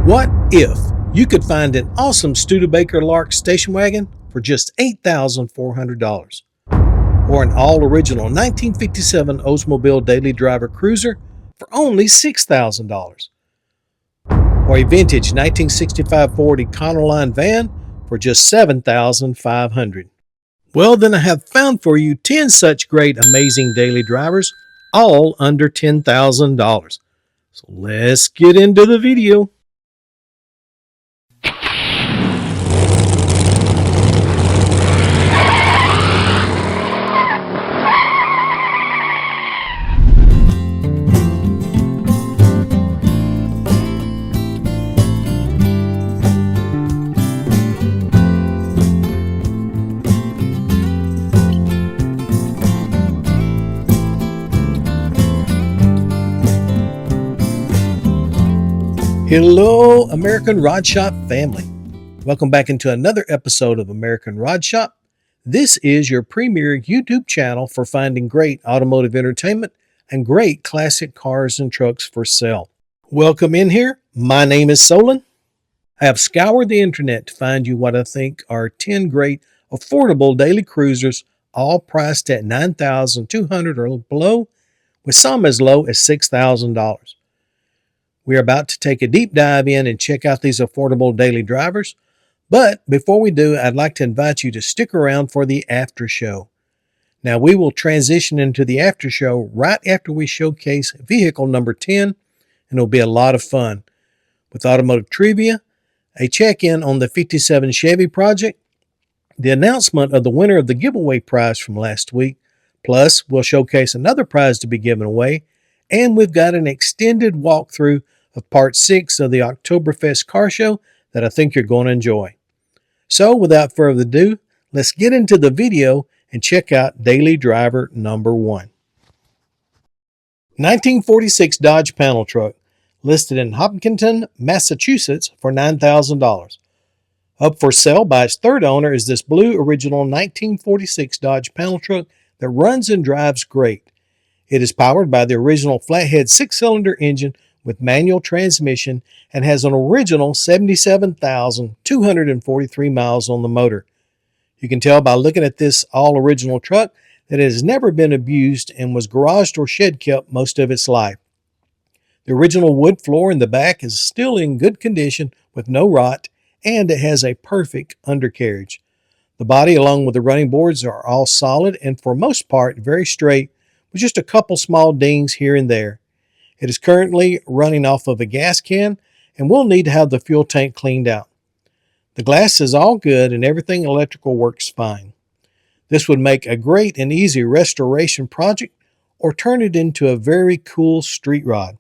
What if you could find an awesome Studebaker Lark station wagon for just $8,400? Or an all-original 1957 Oldsmobile daily driver cruiser for only $6,000? Or a vintage 1965 Ford Econoline van for just $7,500? Well, then I have found for you 10 such great, amazing daily drivers, all under $10,000. So let's get into the video. Hello, American Rod Shop family. Welcome back into another episode of American Rod Shop. This is your premier YouTube channel for finding great automotive entertainment and great classic cars and trucks for sale. Welcome in here. My name is Solon. I have scoured the internet to find you what I think are 10 great affordable daily cruisers, all priced at $9,200 or below, with some as low as $6,000. We are about to take a deep dive in and check out these affordable daily drivers. But before we do, I'd like to invite you to stick around for the after show. Now, we will transition into the after show right after we showcase vehicle number 10, and it'll be a lot of fun with automotive trivia, a check-in on the 57 Chevy project, the announcement of the winner of the giveaway prize from last week, plus we'll showcase another prize to be given away, and we've got an extended walkthrough of part 6 of the Octoberfest car show that I think you're going to enjoy. So without further ado, let's get into the video and check out daily driver number 1. 1946 Dodge panel truck, listed in Hopkinton, Massachusetts for $9,000. Up for sale by its third owner is this blue original 1946 Dodge panel truck that runs and drives great. It is powered by the original flathead 6-cylinder engine with manual transmission and has an original 77,243 miles on the motor. You can tell by looking at this all-original truck that it has never been abused and was garaged or shed kept most of its life. The original wood floor in the back is still in good condition with no rot, and it has a perfect undercarriage. The body along with the running boards are all solid and for most part very straight, with just a couple small dings here and there. It is currently running off of a gas can and will need to have the fuel tank cleaned out. The glass is all good and everything electrical works fine. This would make a great and easy restoration project or turn it into a very cool street rod.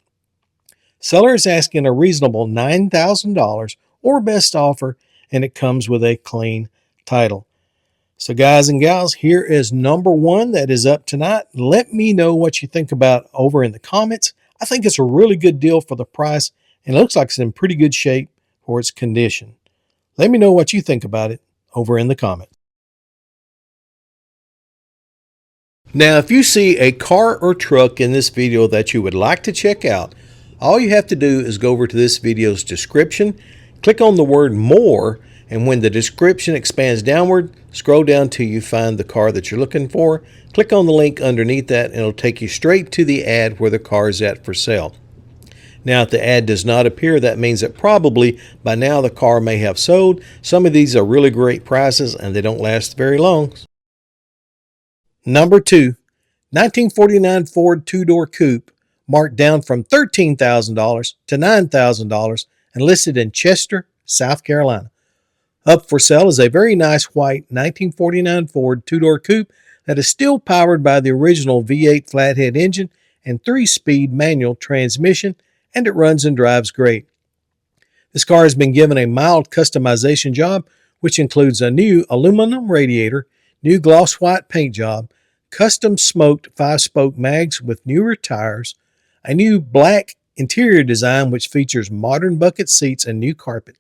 Seller is asking a reasonable $9,000 or best offer, and it comes with a clean title. So guys and gals, here is number 1 that is up tonight. Let me know what you think about it over in the comments. I think it's a really good deal for the price, and it looks like it's in pretty good shape for its condition. Let me know what you think about it over in the comments. Now, if you see a car or truck in this video that you would like to check out, all you have to do is go over to this video's description, click on the word more, and when the description expands downward, scroll down till you find the car that you're looking for. Click on the link underneath that and it'll take you straight to the ad where the car is at for sale. Now, if the ad does not appear, that means that probably by now the car may have sold. Some of these are really great prices and they don't last very long. Number 2, 1949 Ford 2-door Coupe, marked down from $13,000 to $9,000 and listed in Chester, South Carolina. Up for sale is a very nice white 1949 Ford 2-door coupe that is still powered by the original V8 flathead engine and 3-speed manual transmission, and it runs and drives great. This car has been given a mild customization job, which includes a new aluminum radiator, new gloss white paint job, custom smoked 5-spoke mags with newer tires, a new black interior design which features modern bucket seats and new carpet.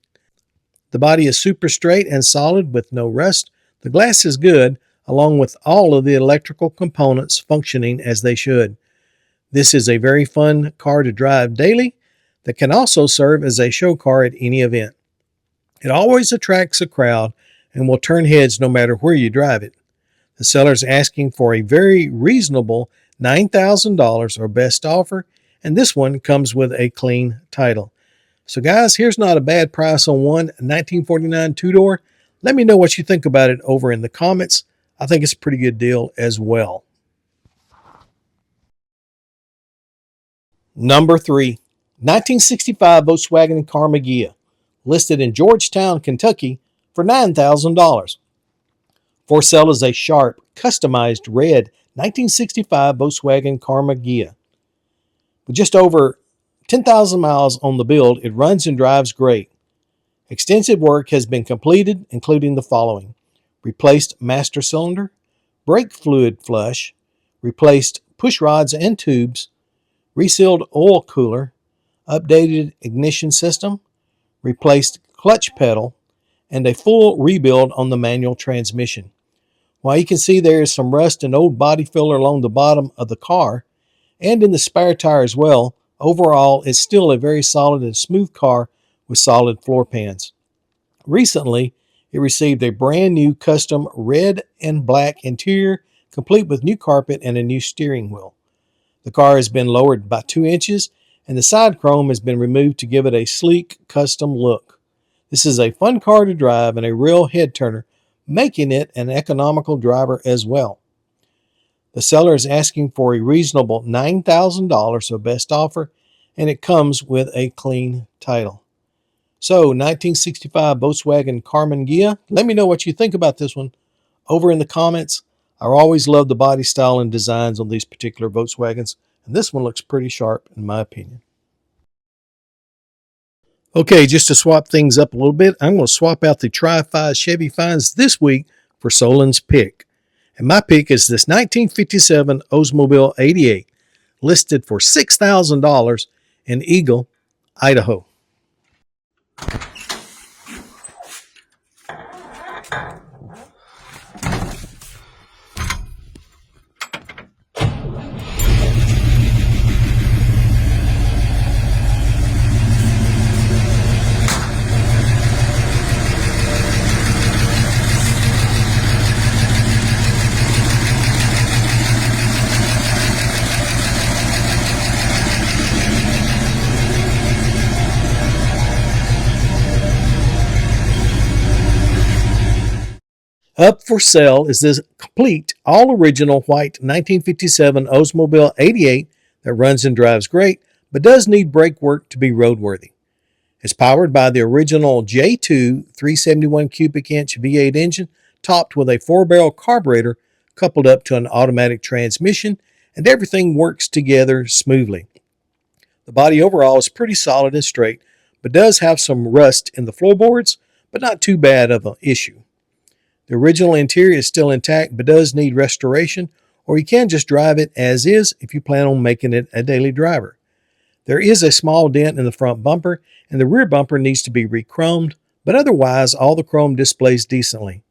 The body is super straight and solid with no rust. The glass is good, along with all of the electrical components functioning as they should. This is a very fun car to drive daily. that can also serve as a show car at any event. It always attracts a crowd and will turn heads no matter where you drive it. The seller is asking for a very reasonable $9,000 or best offer, and this one comes with a clean title. So guys, here's not a bad price on one 1949 two-door. Let me know what you think about it over in the comments. I think it's a pretty good deal as well. Number 3, 1965 Volkswagen Karmann Ghia, listed in Georgetown, Kentucky for $9,000. For sale is a sharp, customized red 1965 Volkswagen Karmann Ghia. With just over 10,000 miles on the build, it runs and drives great. Extensive work has been completed, including the following: replaced master cylinder, brake fluid flush, replaced push rods and tubes, resealed oil cooler, updated ignition system, replaced clutch pedal, and a full rebuild on the manual transmission. While you can see there is some rust and old body filler along the bottom of the car and in the spare tire as well, overall it's still a very solid and smooth car with solid floor pans. Recently, it received a brand new custom red and black interior, complete with new carpet and a new steering wheel. The car has been lowered by 2 inches and the side chrome has been removed to give it a sleek, custom look. This is a fun car to drive and a real head turner, making it an economical driver as well. The seller is asking for a reasonable $9,000, so best offer, and it comes with a clean title. So, 1965 Volkswagen Karmann Ghia. Let me know what you think about this one over in the comments. I always love the body style and designs on these particular Volkswagens, and this one looks pretty sharp in my opinion. Okay, just to swap things up a little bit, I'm going to swap out the Tri-Fi Chevy finds this week for Solon's pick. And my pick is this 1957 Oldsmobile 88, listed for $6,000 in Eagle, Idaho. Up for sale is this complete, all-original white 1957 Oldsmobile 88 that runs and drives great, but does need brake work to be roadworthy. It's powered by the original J2 371 cubic inch V8 engine, topped with a 4-barrel carburetor coupled up to an automatic transmission, and everything works together smoothly. The body overall is pretty solid and straight, but does have some rust in the floorboards, but not too bad of an issue. The original interior is still intact, but does need restoration, or you can just drive it as is if you plan on making it a daily driver. There is a small dent in the front bumper, and the rear bumper needs to be re-chromed, but otherwise all the chrome displays decently.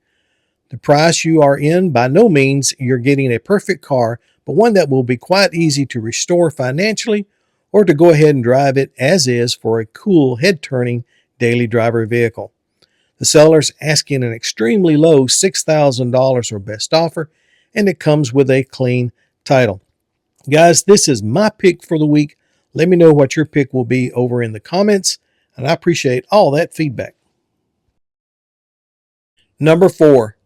The price you are in, by no means you're getting a perfect car, but one that will be quite easy to restore financially, or to go ahead and drive it as is for a cool head-turning daily driver vehicle. The seller's asking an extremely low $6,000 or best offer, and it comes with a clean title. Guys, this is my pick for the week. Let me know what your pick will be over in the comments, and I appreciate all that feedback. Number 4,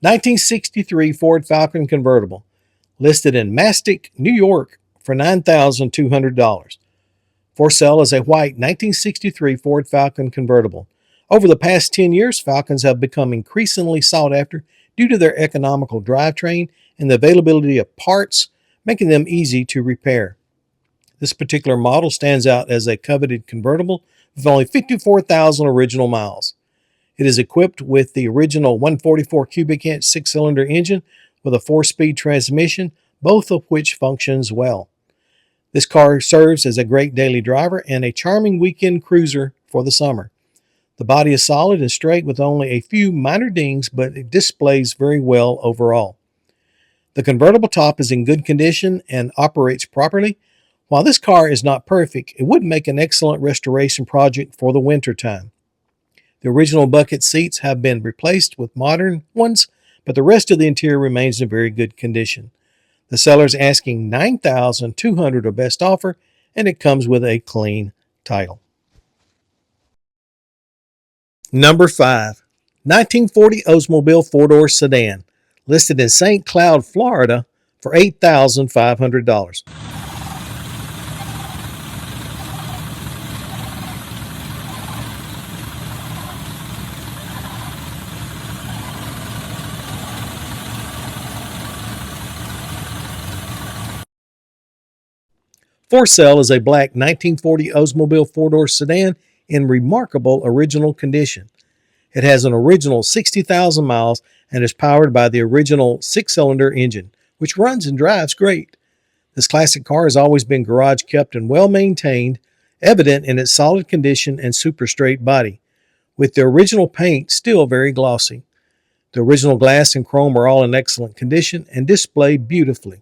1963 Ford Falcon convertible, listed in Mastic, New York for $9,200. For sale is a white 1963 Ford Falcon convertible. Over the past 10 years, Falcons have become increasingly sought after due to their economical drivetrain and the availability of parts, making them easy to repair. This particular model stands out as a coveted convertible with only 54,000 original miles. It is equipped with the original 144 cubic inch 6-cylinder engine with a 4-speed transmission, both of which functions well. This car serves as a great daily driver and a charming weekend cruiser for the summer. The body is solid and straight with only a few minor dings, but it displays very well overall. The convertible top is in good condition and operates properly, While this car is not perfect, it would make an excellent restoration project for the winter time. The original bucket seats have been replaced with modern ones, but the rest of the interior remains in very good condition. The seller is asking $9,200 or best offer, and it comes with a clean title. Number 5. 1940 Oldsmobile 4-door sedan, listed in St. Cloud, Florida for $8,500. For sale is a black 1940 Oldsmobile 4-door sedan in remarkable original condition. It has an original 60,000 miles and is powered by the original 6-cylinder engine, which runs and drives great. This classic car has always been garage kept and well maintained, evident in its solid condition and super straight body, with the original paint still very glossy. The original glass and chrome are all in excellent condition and display beautifully.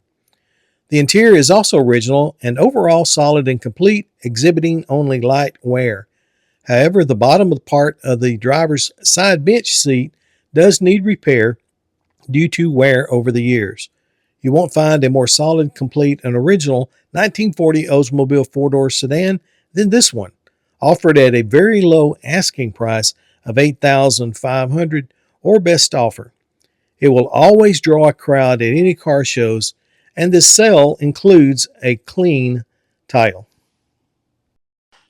The interior is also original and overall solid and complete, exhibiting only light wear. However, the bottom part of the driver's side bench seat does need repair due to wear over the years. You won't find a more solid, complete, and original 1940 Oldsmobile 4-door sedan than this one, offered at a very low asking price of $8,500 or best offer. It will always draw a crowd at any car shows, and this sale includes a clean title.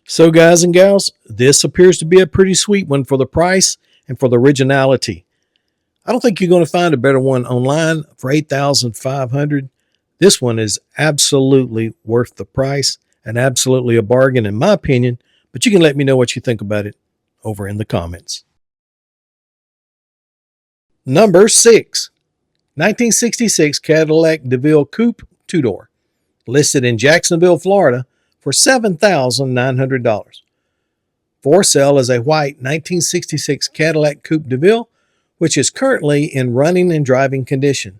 So guys and gals, this appears to be a pretty sweet one for the price and for the originality. I don't think you're going to find a better one online for $8,500. This one is absolutely worth the price and absolutely a bargain in my opinion, but you can let me know what you think about it over in the comments. Number 6. 1966 Cadillac DeVille Coupe 2-door, listed in Jacksonville, Florida for $7,900. For sale is a white 1966 Cadillac Coupe DeVille, which is currently in running and driving condition.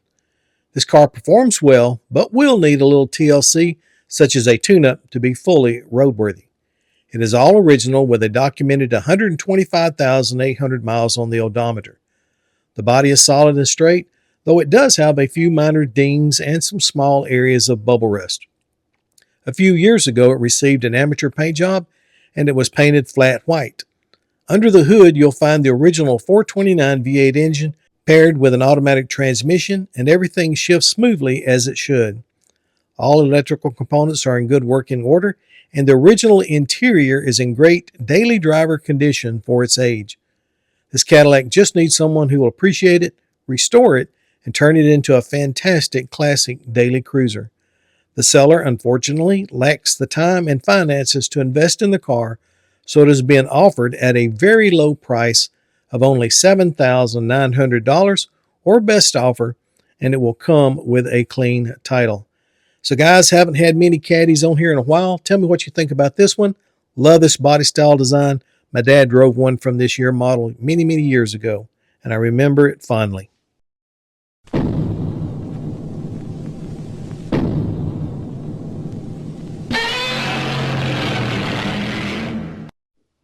This car performs well, but will need a little TLC, such as a tune-up, to be fully roadworthy. It is all original with a documented 125,800 miles on the odometer. The body is solid and straight, though it does have a few minor dings and some small areas of bubble rust. A few years ago, it received an amateur paint job, and it was painted flat white. Under the hood, you'll find the original 429 V8 engine paired with an automatic transmission, and everything shifts smoothly as it should. All electrical components are in good working order, and the original interior is in great daily driver condition for its age. This Cadillac just needs someone who will appreciate it, restore it, and turn it into a fantastic classic daily cruiser. The seller, unfortunately, lacks the time and finances to invest in the car, so it has been offered at a very low price of only $7,900 or best offer, and it will come with a clean title. So guys, haven't had many caddies on here in a while. Tell me what you think about this one. Love this body style design. My dad drove one from this year model many, many years ago, and I remember it fondly.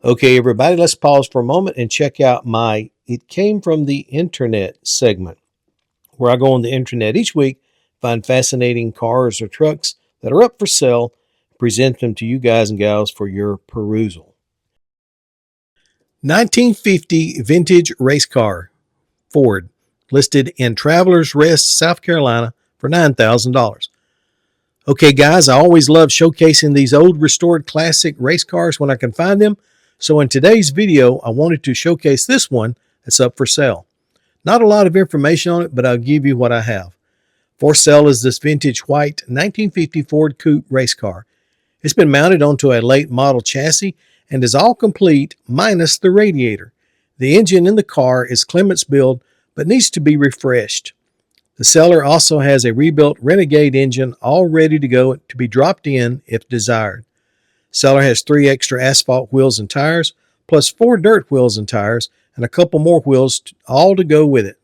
Okay, everybody, let's pause for a moment and check out my It Came From the Internet segment, where I go on the internet each week, find fascinating cars or trucks that are up for sale, present them to you guys and gals for your perusal. 1950 Vintage Racecar, Ford, listed in Travelers Rest, South Carolina for $9,000. Okay, guys, I always love showcasing these old restored classic race cars when I can find them. So in today's video, I wanted to showcase this one that's up for sale. Not a lot of information on it, but I'll give you what I have. For sale is this vintage white 1950 Ford Coupe race car. It's been mounted onto a late model chassis and is all complete minus the radiator. The engine in the car is Clement's build, but needs to be refreshed. The seller also has a rebuilt Renegade engine all ready to go to be dropped in if desired. Seller has 3 extra asphalt wheels and tires, plus 4 dirt wheels and tires, and a couple more wheels all to go with it.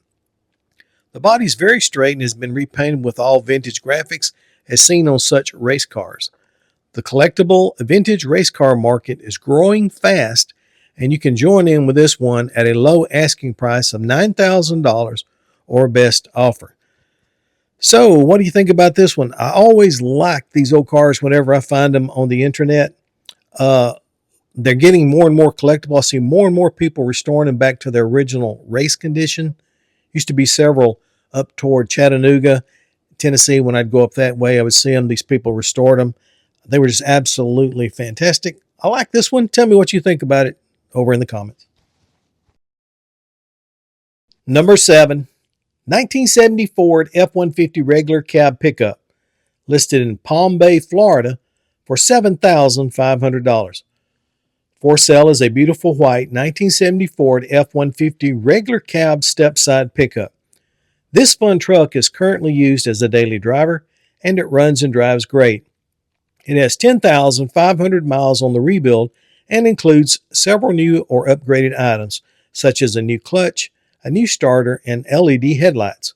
The body is very straight and has been repainted with all vintage graphics as seen on such race cars. The collectible vintage race car market is growing fast, and you can join in with this one at a low asking price of $9,000 or best offer. So, what do you think about this one? I always like these old cars whenever I find them on the internet. They're getting more and more collectible. I see more and more people restoring them back to their original race condition. Used to be several up toward Chattanooga, Tennessee. When I'd go up that way, I would see them. These people restored them. They were just absolutely fantastic. I like this one. Tell me what you think about it over in the comments. Number 7, 1970 Ford F-150 regular cab pickup, listed in Palm Bay, Florida for $7,500. For sale is a beautiful white 1970 Ford F-150 regular cab step-side pickup. This fun truck is currently used as a daily driver, and it runs and drives great. It has 10,500 miles on the rebuild and includes several new or upgraded items, such as a new clutch, a new starter, and LED headlights.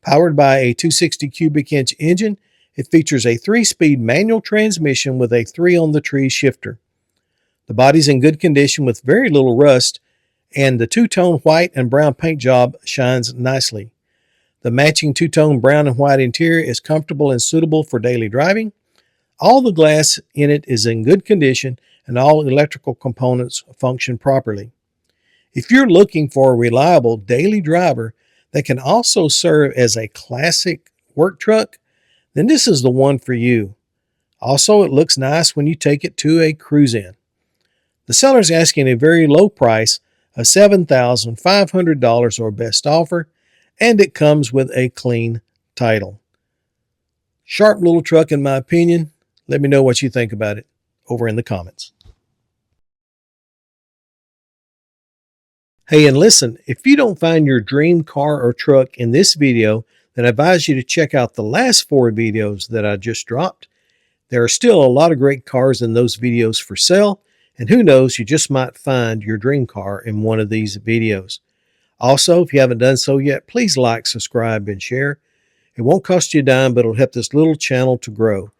Powered by a 260 cubic inch engine, it features a 3-speed manual transmission with a 3-on-the-tree shifter. The body's in good condition with very little rust, and the two-tone white and brown paint job shines nicely. The matching two-tone brown and white interior is comfortable and suitable for daily driving. All the glass in it is in good condition, and all electrical components function properly. If you're looking for a reliable daily driver that can also serve as a classic work truck, then this is the one for you. Also, it looks nice when you take it to a cruise-in. The seller's asking a very low price of $7,500 or best offer, and it comes with a clean title. Sharp little truck in my opinion. Let me know what you think about it over in the comments. Hey, and listen, if you don't find your dream car or truck in this video, then I advise you to check out the last 4 videos that I just dropped. There are still a lot of great cars in those videos for sale, and who knows, you just might find your dream car in one of these videos. Also, if you haven't done so yet, please like, subscribe, and share. It won't cost you a dime, but it'll help this little channel to grow.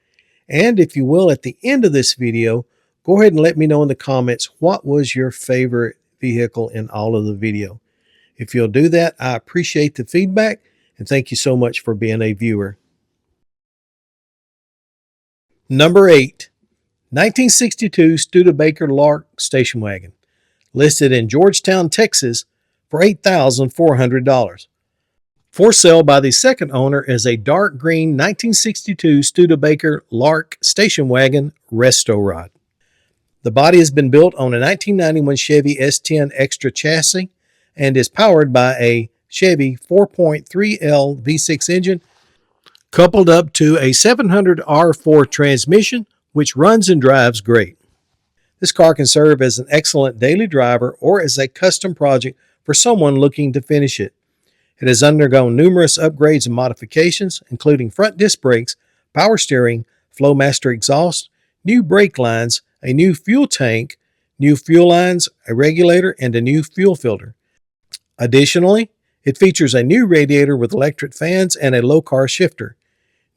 And if you will, at the end of this video, go ahead and let me know in the comments what was your favorite vehicle in all of the video. If you'll do that, I appreciate the feedback, and thank you so much for being a viewer. Number 8, 1962 Studebaker Lark station wagon, listed in Georgetown, Texas for $8,400. For sale by the second owner is a dark green 1962 Studebaker Lark station wagon resto rod. The body has been built on a 1991 Chevy S10 Extra chassis and is powered by a Chevy 4.3L V6 engine coupled up to a 700R4 transmission, which runs and drives great. This car can serve as an excellent daily driver or as a custom project for someone looking to finish it. It has undergone numerous upgrades and modifications, including front disc brakes, power steering, Flowmaster exhaust, new brake lines, a new fuel tank, new fuel lines, a regulator, and a new fuel filter. Additionally, it features a new radiator with electric fans and a low-car shifter.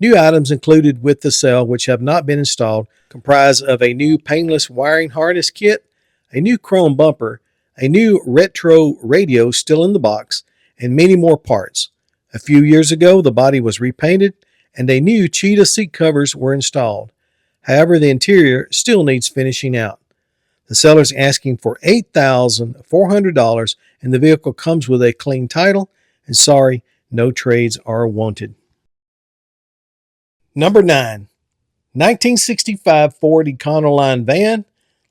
New items included with the sale, which have not been installed, comprise of a new painless wiring harness kit, a new chrome bumper, a new retro radio still in the box, and many more parts. A few years ago, the body was repainted and a new cheetah seat covers were installed. However, the interior still needs finishing out. The seller is asking for $8,400, and the vehicle comes with a clean title, and sorry, no trades are wanted. Number 9, 1965 Ford Econoline van,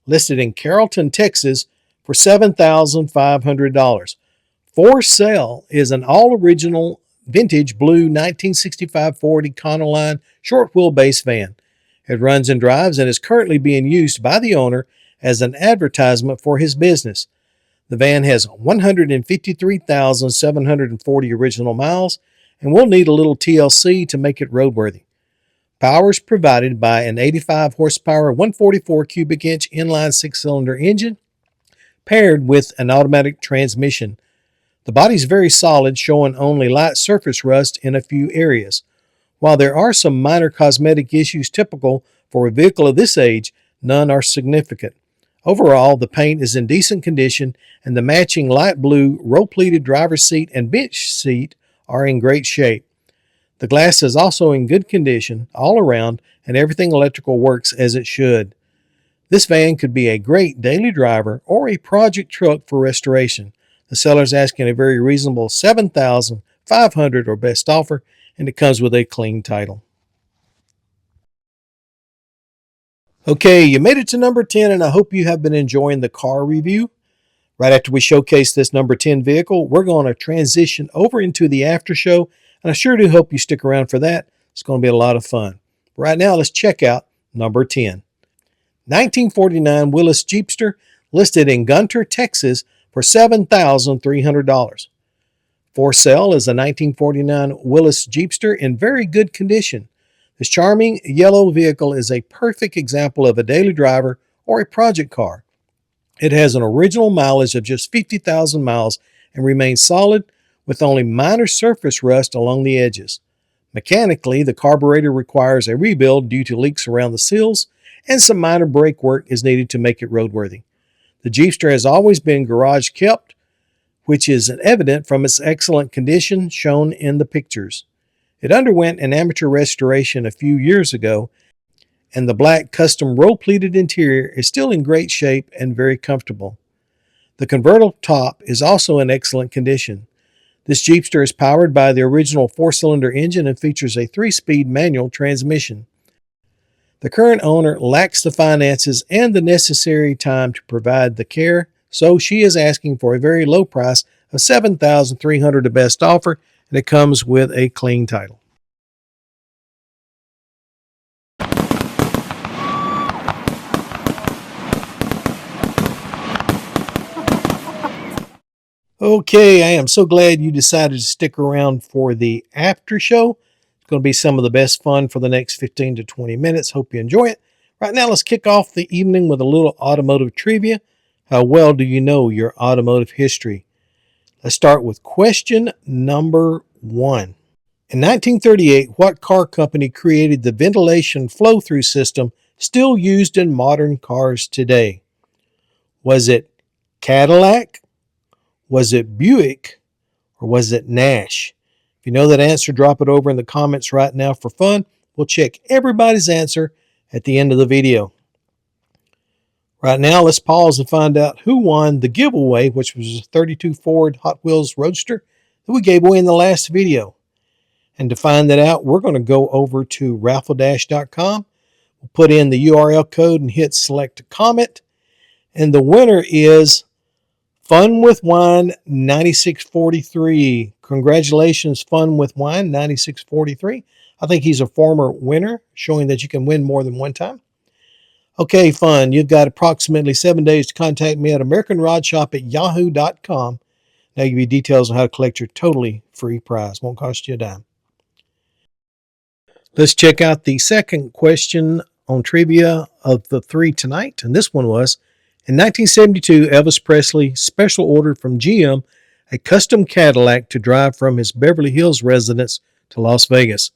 listed in Carrollton, Texas for $7,500. For sale is an all-original vintage blue 1965 Ford Econoline short wheelbase van. It runs and drives and is currently being used by the owner as an advertisement for his business. The van has 153,740 original miles and will need a little TLC to make it roadworthy. Power is provided by an 85 horsepower, 144 cubic inch inline 6-cylinder engine paired with an automatic transmission. The body is very solid, showing only light surface rust in a few areas. While there are some minor cosmetic issues typical For a vehicle of this age, none are significant. Overall, the paint is in decent condition, and the matching light blue roll-pleated driver's seat and bench seat are in great shape. The glass is also in good condition all around, and everything electrical works as it should. This van could be a great daily driver or a project truck for restoration. The seller is asking a very reasonable $7,500 or best offer, and it comes with a clean title. Okay, you made it to number 10, and I hope you have been enjoying the car review. Right after we showcase this number 10 vehicle, we're going to transition over into the after show, and I sure do hope you stick around for that. It's going to be a lot of fun. Right now, let's check out number 10. 1949 Willys Jeepster, listed in Gunter, Texas for $7,300. For sale is a 1949 Willys Jeepster in very good condition. This charming yellow vehicle is a perfect example of a daily driver or a project car. It has an original mileage of just 50,000 miles and remains solid with only minor surface rust along the edges. Mechanically, the carburetor requires a rebuild due to leaks around the seals, and some minor brake work is needed to make it roadworthy. The Jeepster has always been garage kept, which is evident from its excellent condition shown in the pictures. It underwent an amateur restoration a few years ago, and the black custom roll-pleated interior is still in great shape and very comfortable. The convertible top is also in excellent condition. This Jeepster is powered by the original 4-cylinder engine and features a 3-speed manual transmission. The current owner lacks the finances and the necessary time to provide the care, so she is asking for a very low price of $7,300, the best offer, and it comes with a clean title. Okay, I am so glad you decided to stick around for the after show. It's going to be some of the best fun for the next 15 to 20 minutes. Hope you enjoy it. Right now, let's kick off the evening with a little automotive trivia. How well do you know your automotive history? Let's start with question number 1. In 1938, what car company created the ventilation flow-through system still used in modern cars today? Was it Cadillac? Was it Buick? Or was it Nash? If you know that answer, drop it over in the comments right now for fun. We'll check everybody's answer at the end of the video. Right now, let's pause and find out who won the giveaway, which was a 32 Ford Hot Wheels Roadster that we gave away in the last video. And to find that out, we're going to go over to raffledash.com. We'll put in the URL code and hit select comment. And the winner is Fun with Wine 9643. Congratulations, Fun with Wine 9643. I think he's a former winner, showing that you can win more than one time. Okay, Fun, you've got approximately 7 days to contact me at AmericanRodShop@yahoo.com. Now I'll give you details on how to collect your totally free prize. Won't cost you a dime. Let's check out the second question on trivia of the 3 tonight. And this one was, in 1972, Elvis Presley special ordered from GM a custom Cadillac to drive from his Beverly Hills residence to Las Vegas.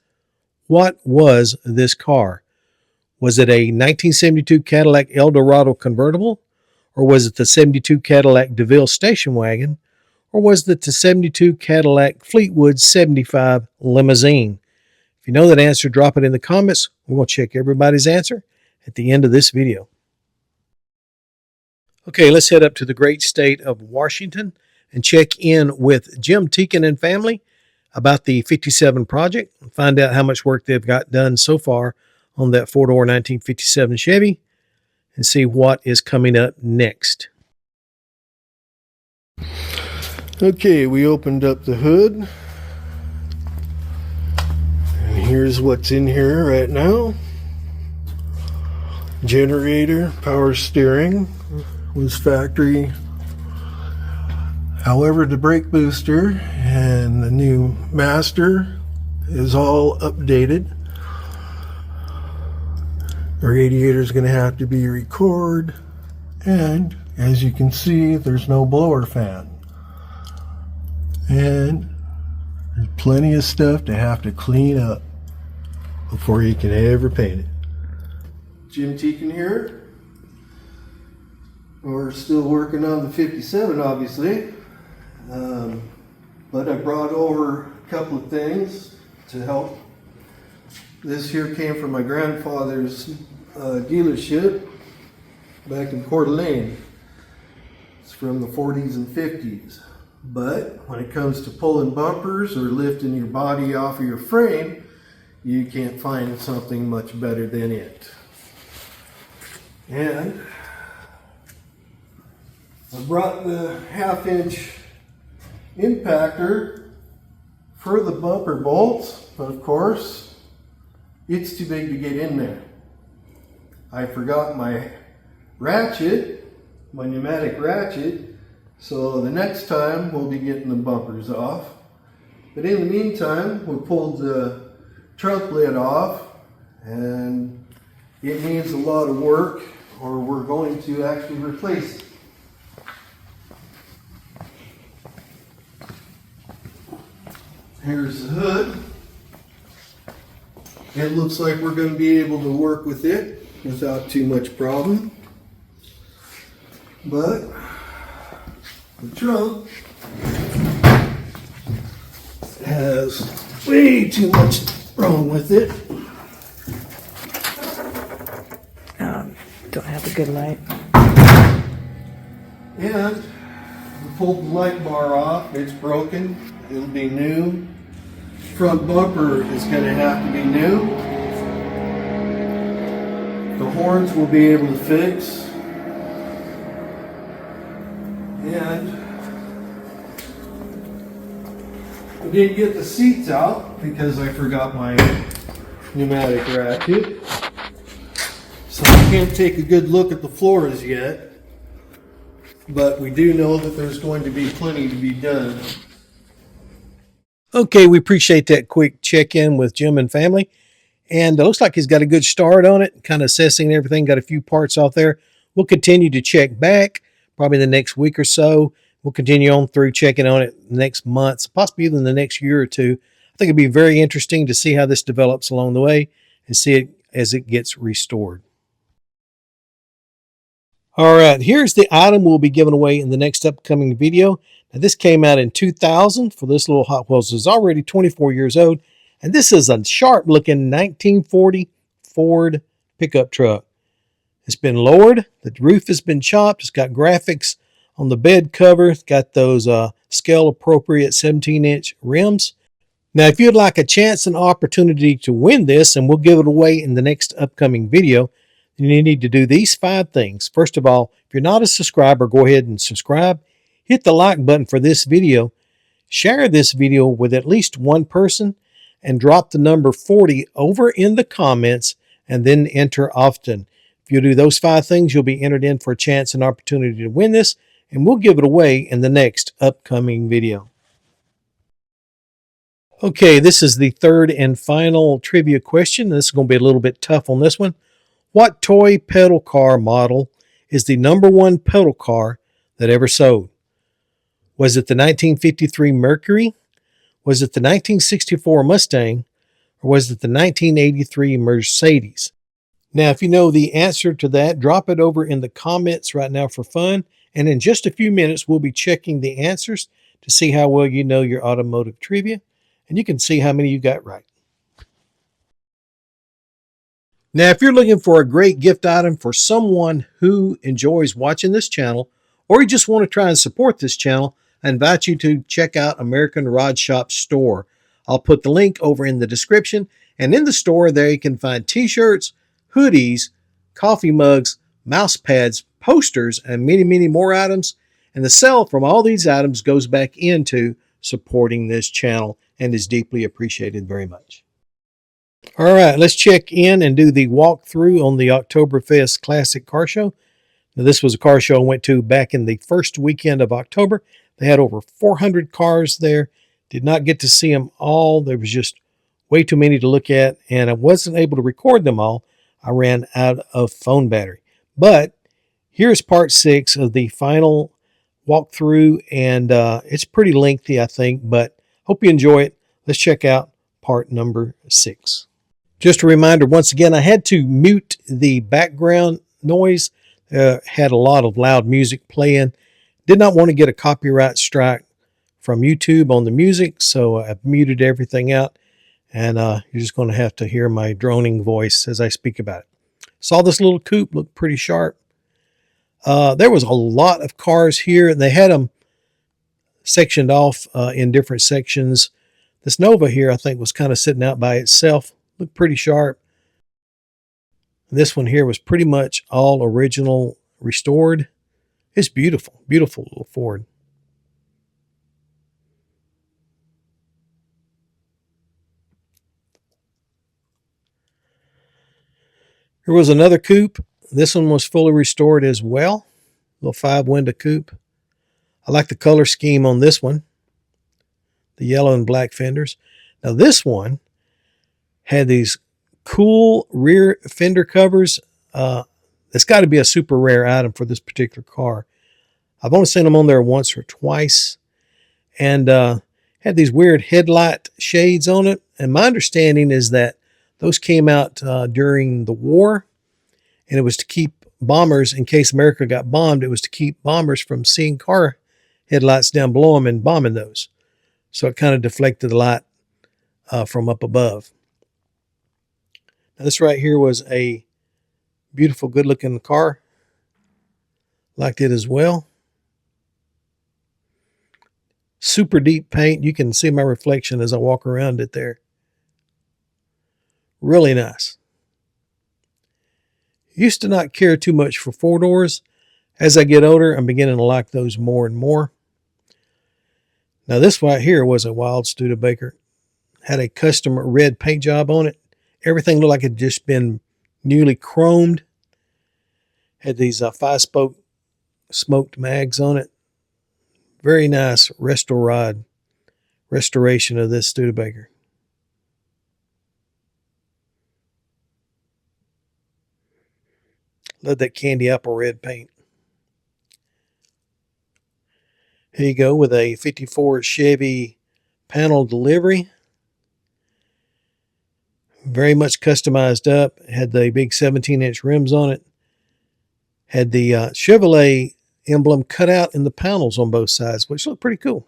What was this car? Was it a 1972 Cadillac Eldorado convertible? Or was it the 72 Cadillac DeVille station wagon? Or was it the 72 Cadillac Fleetwood 75 limousine? If you know that answer, drop it in the comments. We're going to check everybody's answer at the end of this video. Okay, let's head up to the great state of Washington and check in with Jim Teakin and family about the 57 project and find out how much work they've got done so far on that 4-door 1957 Chevy and see what is coming up next. Okay, we opened up the hood. And here's what's in here right now. Generator, power steering was factory. However, the brake booster and the new master is all updated. The radiator is going to have to be recored, and as you can see, there's no blower fan. And there's plenty of stuff to have to clean up before you can ever paint it. Jim Teakin here. We're still working on the 57, obviously. But I brought over a couple of things to help. This here came from my grandfather's dealership back in Coeur d'Alene. It's from the 40s and 50s. But when it comes to pulling bumpers or lifting your body off of your frame, you can't find something much better than it. And I brought the 1/2-inch impactor for the bumper bolts, but of course it's too big to get in there. I forgot my ratchet, my pneumatic ratchet, so the next time we'll be getting the bumpers off. But in the meantime, we pulled the trunk lid off, and it needs a lot of work, or we're going to actually replace it. Here's the hood. It looks like we're going to be able to work with it without too much problem. But the trunk has way too much wrong with it. Don't have a good light. And we pulled the light bar off. It's broken. It'll be new. Front bumper is going to have to be new. The horns will be able to fix. And I didn't get the seats out because I forgot my pneumatic ratchet. So I can't take a good look at the floors yet. But we do know that there's going to be plenty to be done. Okay, we appreciate that quick check-in with Jim and family. And it looks like he's got a good start on it, kind of assessing everything, got a few parts off there. We'll continue to check back, probably the next week or so. We'll continue on through checking on it next month, possibly even the next year or two. I think it'd be very interesting to see how this develops along the way and see it as it gets restored. All right, here's the item we'll be giving away in the next upcoming video. Now, this came out in 2000 for this little Hot Wheels. It's already 24 years old. And this is a sharp-looking 1940 Ford pickup truck. It's been lowered. The roof has been chopped. It's got graphics on the bed cover. It's got those scale-appropriate 17-inch rims. Now, if you'd like a chance and opportunity to win this, and we'll give it away in the next upcoming video, then you need to do these 5 things. First of all, if you're not a subscriber, go ahead and subscribe. Hit the like button for this video. Share this video with at least one person and drop the number 40 over in the comments and then enter often. If you do those 5 things, you'll be entered in for a chance and opportunity to win this, and we'll give it away in the next upcoming video. Okay, this is the third and final trivia question. This is going to be a little bit tough on this one. What toy pedal car model is the #1 pedal car that ever sold? Was it the 1953 Mercury? Was it the 1964 Mustang? Or was it the 1983 Mercedes? Now, if you know the answer to that, drop it over in the comments right now for fun. And in just a few minutes, we'll be checking the answers to see how well you know your automotive trivia. And you can see how many you got right. Now, if you're looking for a great gift item for someone who enjoys watching this channel, or you just want to try and support this channel, I invite you to check out American Rod Shop store. I'll put the link over in the description, and in the store there you can find t-shirts, hoodies, coffee mugs, mouse pads, posters, and many, many more items. And the sale from all these items goes back into supporting this channel and is deeply appreciated very much. All right, let's check in and do the walkthrough on the Octoberfest Classic Car Show. Now, this was a car show I went to back in the first weekend of October. They had over 400 cars there. Did not get to see them all. There was just way too many to look at, and I wasn't able to record them all. I ran out of phone battery. But here's part 6 of the final walkthrough, and it's pretty lengthy, I think, but hope you enjoy it. Let's check out part number 6. Just a reminder, once again, I had to mute the background noise. Had a lot of loud music playing. Did not want to get a copyright strike from YouTube on the music, so I've muted everything out, and you're just going to have to hear my droning voice as I speak about it. Saw this little coupe, looked pretty sharp. There was a lot of cars here, and they had them sectioned off in different sections. This Nova here, I think, was kind of sitting out by itself. Looked pretty sharp. This one here was pretty much all original restored. It's beautiful, beautiful little Ford. There was another coupe. This one was fully restored as well. Little 5-window coupe. I like the color scheme on this one. The yellow and black fenders. Now this one had these cool rear fender covers. It's got to be a super rare item for this particular car. I've only seen them on there once or twice. And had these weird headlight shades on it. And my understanding is that those came out during the war. And it was to keep bombers, in case America got bombed, it was to keep bombers from seeing car headlights down below them and bombing those. So it kind of deflected the light from up above. Now this right here was a beautiful, good-looking car. Liked it as well. Super deep paint. You can see my reflection as I walk around it there. Really nice. Used to not care too much for 4-doors. As I get older, I'm beginning to like those more and more. Now this right here was a wild Studebaker. Had a custom red paint job on it. Everything looked like it had just been newly chromed. Had these 5-spoke smoked mags on it. Very nice restoration of this Studebaker. Love that candy apple red paint. Here you go with a 54 Chevy panel delivery. Very much customized up. Had the big 17-inch rims on it. Had the Chevrolet emblem cut out in the panels on both sides, which looked pretty cool.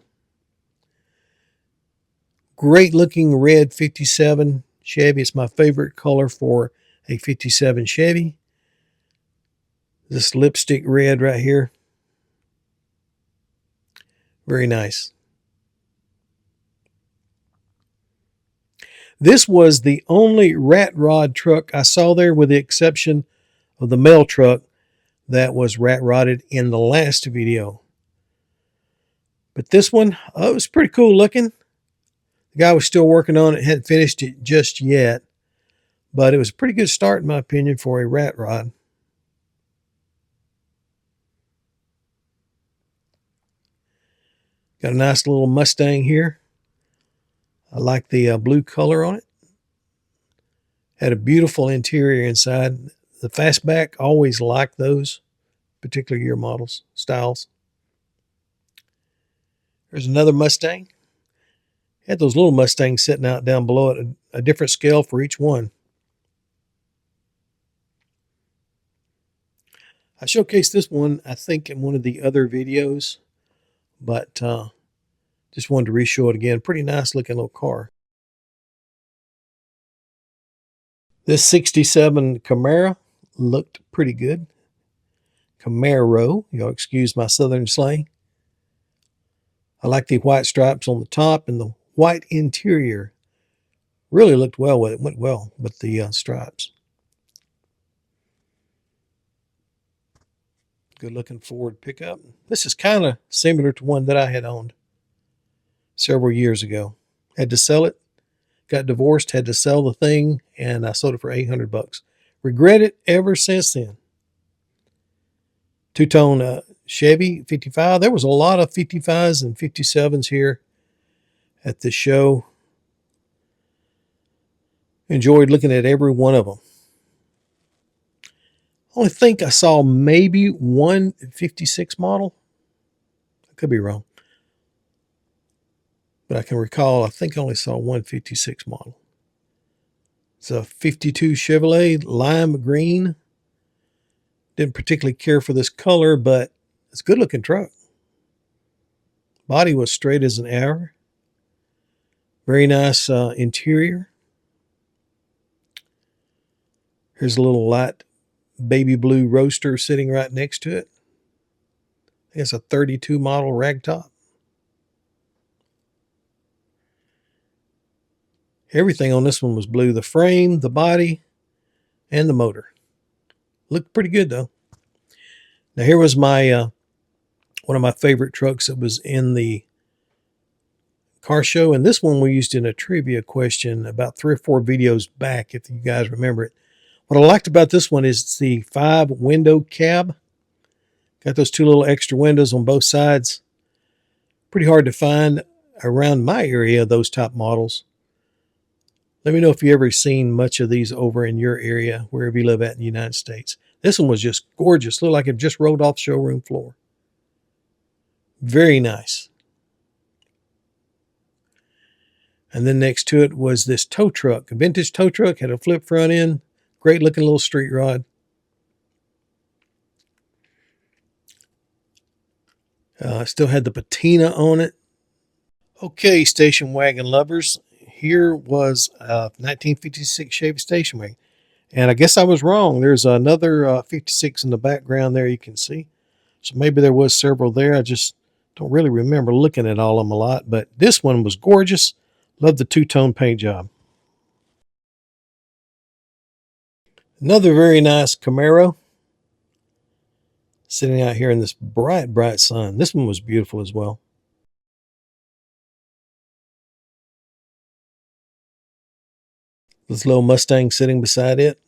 Great looking red 57 Chevy. It's my favorite color for a 57 Chevy. This lipstick red right here. Very nice. This was the only rat rod truck I saw there, with the exception of the mail truck that was rat rodded in the last video. But this one, it was pretty cool looking. The guy was still working on it, hadn't finished it just yet. But it was a pretty good start, in my opinion, for a rat rod. Got a nice little Mustang here. I like the blue color on it. Had a beautiful interior inside. The fastback, always like those particular year models, styles. There's another Mustang. Had those little Mustangs sitting out down below it, a different scale for each one. I showcased this one, I think, in one of the other videos, but just wanted to re-show it again. Pretty nice looking little car. This 67 Camaro looked pretty good. Camaro, y'all excuse my southern slang. I like the white stripes on the top and the white interior. Really looked well with it. Went well with the stripes. Good looking Ford pickup. This is kind of similar to one that I had owned several years ago. Had to sell it. Got divorced, had to sell the thing, and I sold it for $800. Regret it ever since then. Two-tone Chevy 55. There was a lot of 55s and 57s here at the show. Enjoyed looking at every one of them. I only think I saw maybe one 56 model. I could be wrong. But I can recall, I think I only saw one 56 model. It's a 52 Chevrolet lime green. Didn't particularly care for this color, but it's a good looking truck. Body was straight as an arrow. Very nice interior. Here's a little light baby blue roadster sitting right next to it. It's a 32 model ragtop. Everything on this one was blue. The frame, the body, and the motor. Looked pretty good though. Now here was my one of my favorite trucks that was in the car show, and this one we used in a trivia question about 3 or 4 videos back, if you guys remember it. What I liked about this one is it's the 5-window cab. Got those 2 little extra windows on both sides. Pretty hard to find around my area, those top models. Let me know if you ever seen much of these over in your area, wherever you live at in the United States. This one was just gorgeous. Looked like it just rolled off the showroom floor. Very nice. And then next to it was this tow truck. A vintage tow truck, had a flip front end. Great looking little street rod. Still had the patina on it. Okay, station wagon lovers. Here was a 1956 Chevy station wagon. And I guess I was wrong. There's another 56 in the background there you can see. So maybe there was several there. I just don't really remember looking at all of them a lot. But this one was gorgeous. Love the 2-tone paint job. Another very nice Camaro. Sitting out here in this bright, bright sun. This one was beautiful as well. This little Mustang sitting beside it.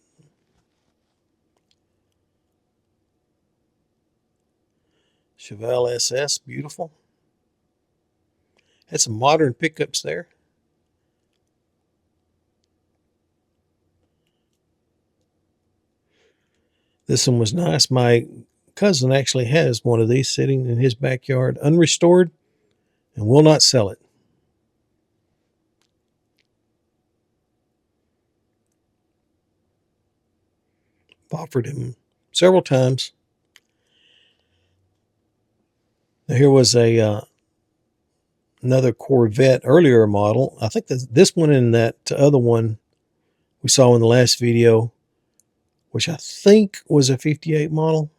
Chevelle SS, beautiful. Had some modern pickups there. This one was nice. My cousin actually has one of these sitting in his backyard, unrestored, and will not sell it. I've offered him several times. Now here was a another Corvette earlier model. I think this one and that other one we saw in the last video, which I think was a 58 model.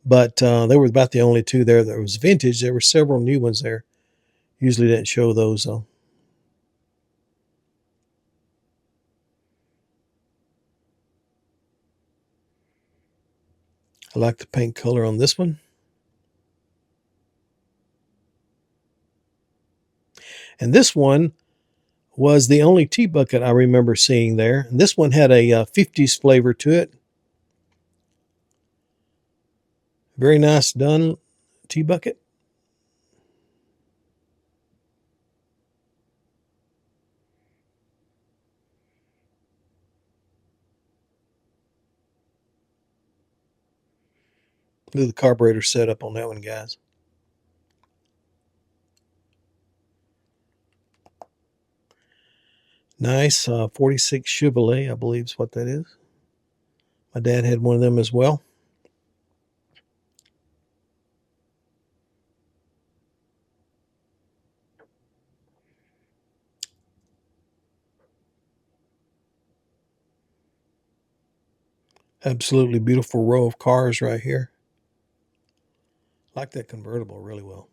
But they were about the only 2 there that was vintage. There were several new ones there. Usually didn't show those though. I like the paint color on this one. And this one was the only T-bucket I remember seeing there. And this one had a 50s flavor to it. Very nice done T-bucket. Look at the carburetor setup on that one, guys. Nice 46 Chevrolet, I believe is what that is. My dad had one of them as well. Absolutely beautiful row of cars right here. I like that convertible really well.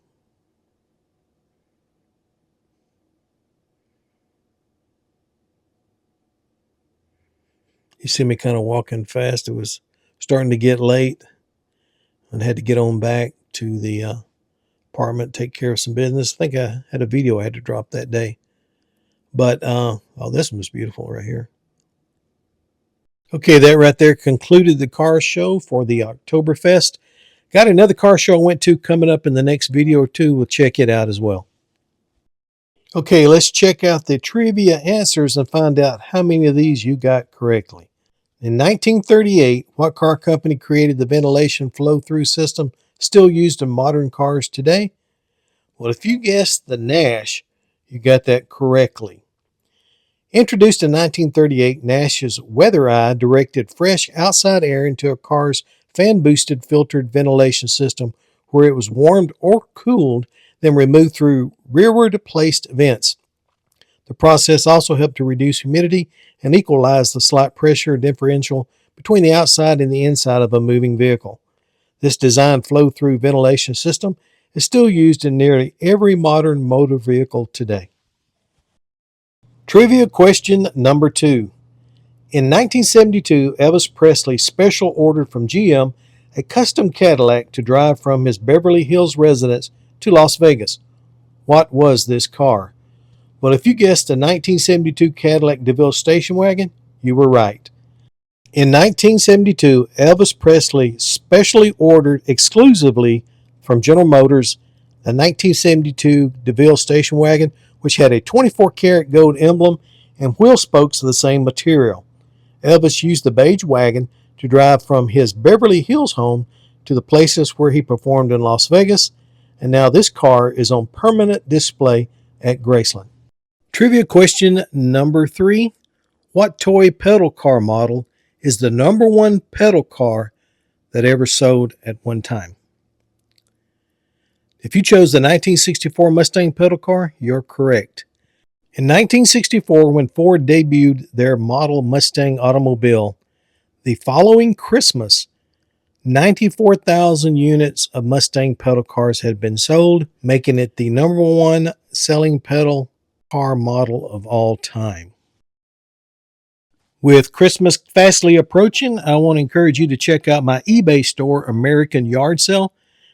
You see me kind of walking fast. It was starting to get late and had to get on back to the apartment, take care of some business. I think I had a video I had to drop that day. But, oh, this one was beautiful right here. Okay, that right there concluded the car show for the Octoberfest. Got another car show I went to coming up in the next video or two. We'll check it out as well. Okay, let's check out the trivia answers and find out how many of these you got correctly. In 1938, what car company created the ventilation flow-through system still used in modern cars today? Well, if you guessed the Nash, you got that correctly. Introduced in 1938, Nash's Weather Eye directed fresh outside air into a car's fan-boosted filtered ventilation system where it was warmed or cooled, then removed through rearward-placed vents. The process also helped to reduce humidity and equalize the slight pressure differential between the outside and the inside of a moving vehicle. This design flow-through ventilation system is still used in nearly every modern motor vehicle today. Trivia question number 2. In 1972, Elvis Presley special ordered from GM a custom Cadillac to drive from his Beverly Hills residence to Las Vegas. What was this car? Well, if you guessed a 1972 Cadillac DeVille station wagon, you were right. In 1972, Elvis Presley specially ordered exclusively from General Motors the 1972 DeVille station wagon, which had a 24-karat gold emblem and wheel spokes of the same material. Elvis used the beige wagon to drive from his Beverly Hills home to the places where he performed in Las Vegas, and now this car is on permanent display at Graceland. Trivia question number 3. What toy pedal car model is the number one pedal car that ever sold at one time? If you chose the 1964 Mustang pedal car, you're correct. In 1964, when Ford debuted their model Mustang automobile, the following Christmas, 94,000 units of Mustang pedal cars had been sold, making it the number one selling pedal car model of all time. With Christmas fastly approaching, I want to encourage you to check out my eBay store, American Yard Sale.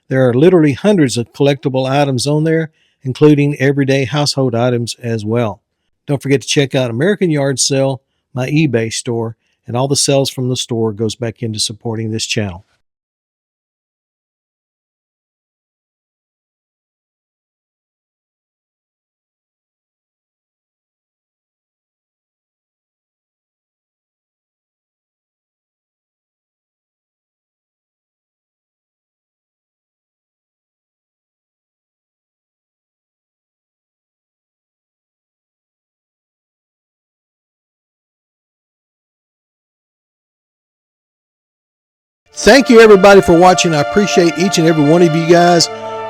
There are literally hundreds of collectible items on there, including everyday household items as well. Don't forget to check out American Yard Sale, my eBay store, and all the sales from the store goes back into supporting this channel. Thank you everybody for watching. I appreciate each and every one of you guys.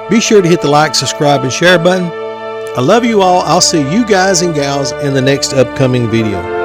Be sure to hit the like, subscribe, and share button. I love you all. I'll see you guys and gals in the next upcoming video.